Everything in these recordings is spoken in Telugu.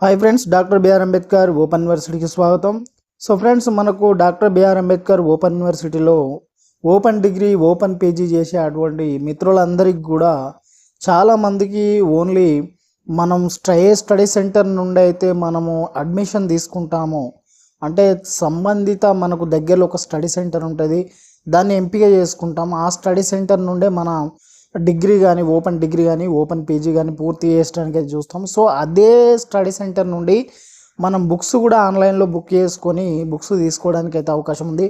Hi friends, doctor BR Ambedkar open యూనివర్సిటీకి స్వాగతం. సో ఫ్రెండ్స్, మనకు డాక్టర్ బిఆర్ అంబేద్కర్ ఓపెన్ యూనివర్సిటీలో ఓపెన్ డిగ్రీ ఓపెన్ పీజీ చేసే అటువంటి మిత్రులందరికీ కూడా చాలామందికి ఓన్లీ మనం స్టడీ సెంటర్ నుండి అయితే మనము అడ్మిషన్ తీసుకుంటాము. అంటే సంబంధిత మనకు దగ్గరలో ఒక స్టడీ సెంటర్ ఉంటుంది, దాన్ని ఎంపిక చేసుకుంటాం. ఆ స్టడీ సెంటర్ నుండే మన డిగ్రీ కానీ ఓపెన్ డిగ్రీ కానీ ఓపెన్ పీజీ కానీ పూర్తి చేయడానికి అయితే చూస్తాం. సో అదే స్టడీ సెంటర్ నుండి మనం బుక్స్ కూడా ఆన్లైన్లో బుక్ చేసుకొని బుక్స్ తీసుకోవడానికి అయితే అవకాశం ఉంది.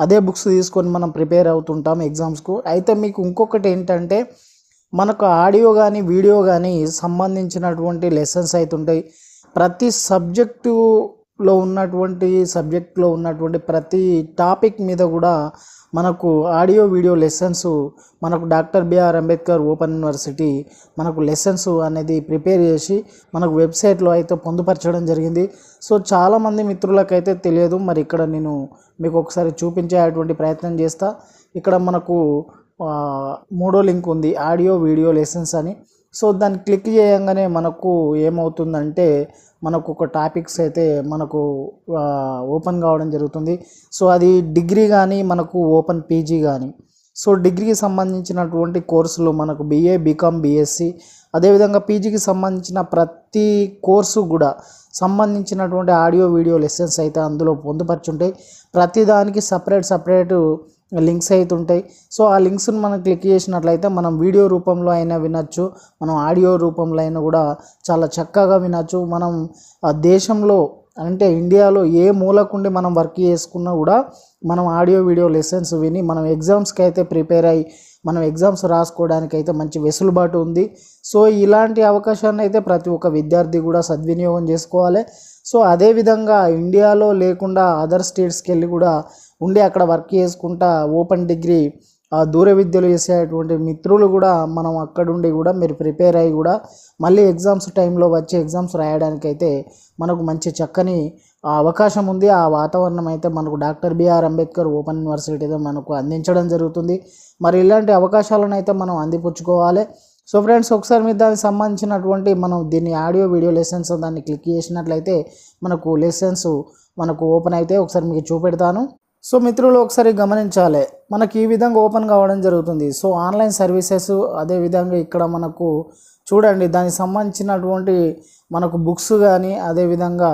అదే బుక్స్ తీసుకొని మనం ప్రిపేర్ అవుతుంటాం ఎగ్జామ్స్కు. అయితే మీకు ఇంకొకటి ఏంటంటే, మనకు ఆడియో కానీ వీడియో కానీ సంబంధించినటువంటి లెసన్స్ అయితే ఉంటాయి. ప్రతి సబ్జెక్టులో ఉన్నటువంటి ప్రతి టాపిక్ మీద కూడా మనకు ఆడియో వీడియో లెసన్స్ మనకు doctor BR Ambedkar open university మనకు లెసన్స్ అనేది ప్రిపేర్ చేసి మనకు వెబ్సైట్లో అయితే పొందుపరచడం జరిగింది. సో చాలామంది మిత్రులకైతే తెలియదు. మరి ఇక్కడ నేను మీకు ఒకసారి చూపించేటువంటి ప్రయత్నం చేస్తా. ఇక్కడ మనకు మూడో లింక్ ఉంది, ఆడియో వీడియో లెసన్స్ అని. సో దాన్ని క్లిక్ చేయగానే మనకు ఏమవుతుందంటే, మనకు ఒక టాపిక్స్ అయితే మనకు ఓపెన్ కావడం జరుగుతుంది. సో అది డిగ్రీ కానీ మనకు ఓపెన్ పీజీ కానీ. సో డిగ్రీకి సంబంధించినటువంటి కోర్సులు మనకు బీఏ, బీకామ్, బీఎస్సీ, అదేవిధంగా పీజీకి సంబంధించిన ప్రతి కోర్సు కూడా సంబంధించినటువంటి ఆడియో వీడియో లెసన్స్ అయితే అందులో పొందుపరుచుంటాయి. ప్రతిదానికి సపరేట్ లింక్స్ అయితే ఉంటాయి. సో ఆ లింక్స్ని మనం క్లిక్ చేసినట్లయితే మనం వీడియో రూపంలో అయినా వినొచ్చు, మనం ఆడియో రూపంలో అయినా కూడా చాలా చక్కగా వినొచ్చు. మనం దేశంలో అంటే ఇండియాలో ఏ మూలకుండి మనం వర్క్ చేసుకున్నా కూడా మనం ఆడియో వీడియో లెసన్స్ విని మనం ఎగ్జామ్స్కి అయితే ప్రిపేర్ అయ్యి మనం ఎగ్జామ్స్ రాసుకోవడానికి అయితే మంచి వెసులుబాటు ఉంది. సో ఇలాంటి అవకాశాన్ని అయితే ప్రతి ఒక్క విద్యార్థి కూడా సద్వినియోగం చేసుకోవాలి. సో అదేవిధంగా ఇండియాలో లేకుండా అదర్ స్టేట్స్కి వెళ్ళి కూడా ఉండి అక్కడ వర్క్ చేసుకుంటా ఓపెన్ డిగ్రీ దూర విద్యలు చేసేటువంటి మిత్రులు కూడా మనం అక్కడుండి కూడా మీరు ప్రిపేర్ అయ్యి కూడా మళ్ళీ ఎగ్జామ్స్ టైంలో వచ్చి ఎగ్జామ్స్ రాయడానికి అయితే మనకు మంచి చక్కని అవకాశం ఉంది. ఆ వాతావరణం అయితే మనకు doctor BR Ambedkar open university అయితే మనకు అందించడం జరుగుతుంది. మరి ఇలాంటి అవకాశాలను అయితే మనం అందిపుచ్చుకోవాలి. సో ఫ్రెండ్స్, ఒకసారి మీరు దానికి సంబంధించినటువంటి మనం దీన్ని ఆడియో వీడియో లెసన్స్ దాన్ని క్లిక్ చేసినట్లయితే మనకు లెసన్స్ మనకు ఓపెన్ అయితే ఒకసారి మీకు చూపెడతాను. సో మిత్రులు ఒకసారి గమనించాలి, మనకి ఈ విధంగా ఓపెన్ కావడం జరుగుతుంది. సో ఆన్లైన్ సర్వీసెస్, అదేవిధంగా ఇక్కడ మనకు చూడండి దానికి సంబంధించినటువంటి మనకు బుక్స్ కానీ, అదేవిధంగా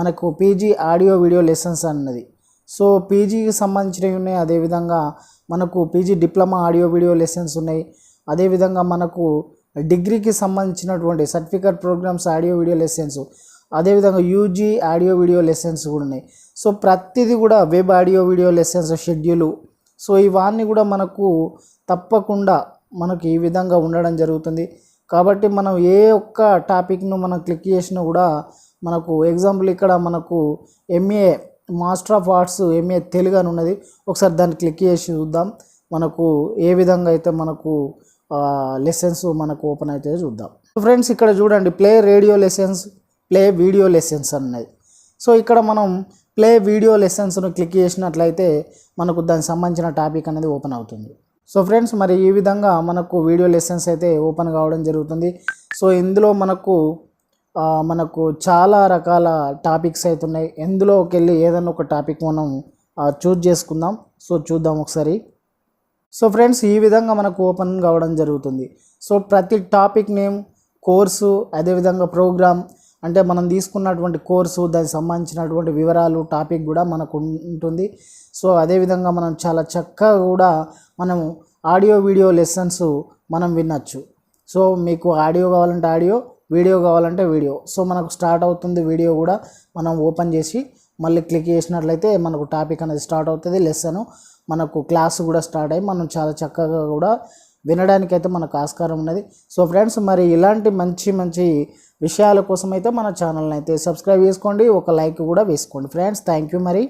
మనకు పీజీ ఆడియో వీడియో లెసన్స్ అన్నది. సో పీజీకి సంబంధించినవి ఉన్నాయి, అదేవిధంగా మనకు PG diploma audio video lessons ఉన్నాయి, అదేవిధంగా మనకు డిగ్రీకి సంబంధించినటువంటి certificate programmes audio video lessons, అదేవిధంగా యూజీ ఆడియో వీడియో లెసన్స్ కూడా ఉన్నాయి. సో ప్రతిదీ కూడా web audio video lessons schedule. So ఇవన్నీ కూడా మనకు తప్పకుండా మనకు ఈ విధంగా ఉండడం జరుగుతుంది. కాబట్టి మనం ఏ ఒక్క టాపిక్ను మనం క్లిక్ చేసినా కూడా మనకు ఎగ్జాంపుల్ ఇక్కడ మనకు MA master of arts MA Telugu అని ఉన్నది. ఒకసారి దాన్ని క్లిక్ చేసి చూద్దాం మనకు ఏ విధంగా అయితే మనకు లెసన్స్ మనకు ఓపెన్ అయితే చూద్దాం. ఫ్రెండ్స్, ఇక్కడ చూడండి play radio lessons, play video lessons అన్నది. సో ఇక్కడ మనం ప్లే వీడియో లెసన్స్ను క్లిక్ చేసినట్లయితే మనకు దానికి సంబంధించిన టాపిక్ అనేది ఓపెన్ అవుతుంది. సో ఫ్రెండ్స్, మరి ఈ విధంగా మనకు వీడియో లెసన్స్ అయితే ఓపెన్ కావడం జరుగుతుంది. సో ఇందులో మనకు చాలా రకాల టాపిక్స్ అయితే ఉన్నాయి. ఇందులోకి వెళ్ళి ఏదైనా ఒక టాపిక్ మనం చూజ్ చేసుకుందాం. సో చూద్దాం ఒకసారి. సో ఫ్రెండ్స్, ఈ విధంగా మనకు ఓపెన్ కావడం జరుగుతుంది. సో ప్రతి టాపిక్ నేమ్, కోర్సు, అదేవిధంగా ప్రోగ్రామ్ అంటే మనం తీసుకున్నటువంటి కోర్సు దానికి సంబంధించినటువంటి వివరాలు టాపిక్ కూడా మనకు ఉంటుంది. సో అదేవిధంగా మనం చాలా చక్కగా కూడా మనం ఆడియో వీడియో లెసన్స్ మనం వినొచ్చు. సో మీకు ఆడియో కావాలంటే ఆడియో, వీడియో కావాలంటే వీడియో. సో మనకు స్టార్ట్ అవుతుంది వీడియో కూడా మనం ఓపెన్ చేసి మళ్ళీ క్లిక్ చేసినట్లయితే మనకు టాపిక్ అనేది స్టార్ట్ అవుతుంది. లెసన్ మనకు క్లాస్ కూడా స్టార్ట్ అయ్యి మనం చాలా చక్కగా కూడా వినడానికి అయితే మనకు ఆస్కారం ఉన్నది. సో ఫ్రెండ్స్, మరి ఇలాంటి మంచి విషయాల కోసం అయితే మన ఛానల్ని అయితే సబ్స్క్రైబ్ చేసుకోండి, ఒక లైక్ కూడా వేసుకోండి ఫ్రెండ్స్. థ్యాంక్ యూ మరి.